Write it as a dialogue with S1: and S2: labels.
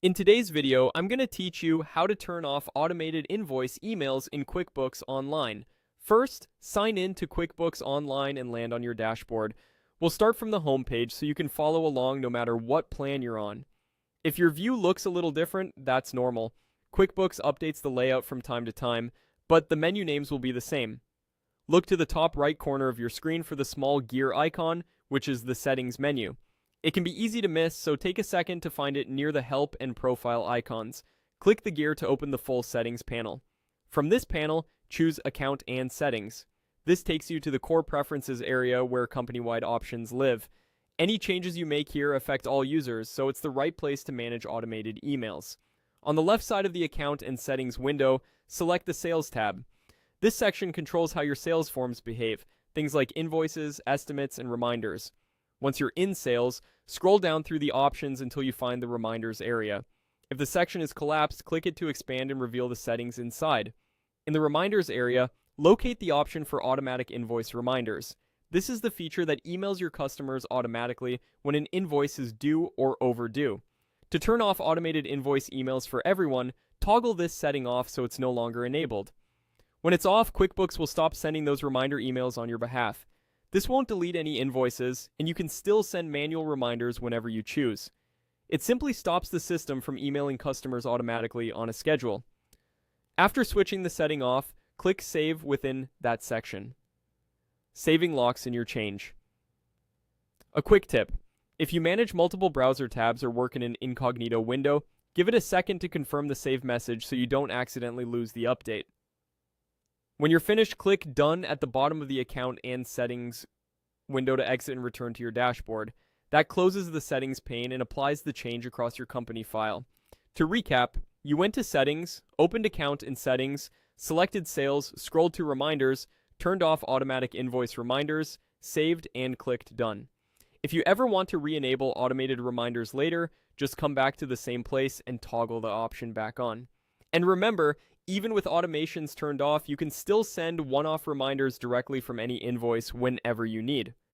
S1: In today's video, I'm going to teach you how to turn off automated invoice emails in QuickBooks Online. First, sign in to QuickBooks Online and land on your dashboard. We'll start from the home page so you can follow along no matter what plan you're on. If your view looks a little different, that's normal. QuickBooks updates the layout from time to time, but the menu names will be the same. Look to the top right corner of your screen for the small gear icon, which is the settings menu. It can be easy to miss, so take a second to find it near the Help and Profile icons. Click the gear to open the full settings panel. From this panel, choose Account and Settings. This takes you to the Core Preferences area where company-wide options live. Any changes you make here affect all users, so it's the right place to manage automated emails. On the left side of the Account and Settings window, select the Sales tab. This section controls how your sales forms behave, things like invoices, estimates, and reminders. Once you're in sales, scroll down through the options until you find the reminders area. If the section is collapsed, click it to expand and reveal the settings inside. In the reminders area, locate the option for automatic invoice reminders. This is the feature that emails your customers automatically when an invoice is due or overdue. To turn off automated invoice emails for everyone, toggle this setting off so it's no longer enabled. When it's off, QuickBooks will stop sending those reminder emails on your behalf. This won't delete any invoices, and you can still send manual reminders whenever you choose. It simply stops the system from emailing customers automatically on a schedule. After switching the setting off, click Save within that section. Saving locks in your change. A quick tip: if you manage multiple browser tabs or work in an incognito window, give it a second to confirm the save message so you don't accidentally lose the update. When you're finished, click Done at the bottom of the Account and Settings window to exit and return to your dashboard. That closes the settings pane and applies the change across your company file. To recap, you went to Settings, opened Account and Settings, selected Sales, scrolled to Reminders, turned off automatic invoice reminders, saved, and clicked Done. If you ever want to re-enable automated reminders later, just come back to the same place and toggle the option back on. And remember, even with automations turned off, you can still send one-off reminders directly from any invoice whenever you need.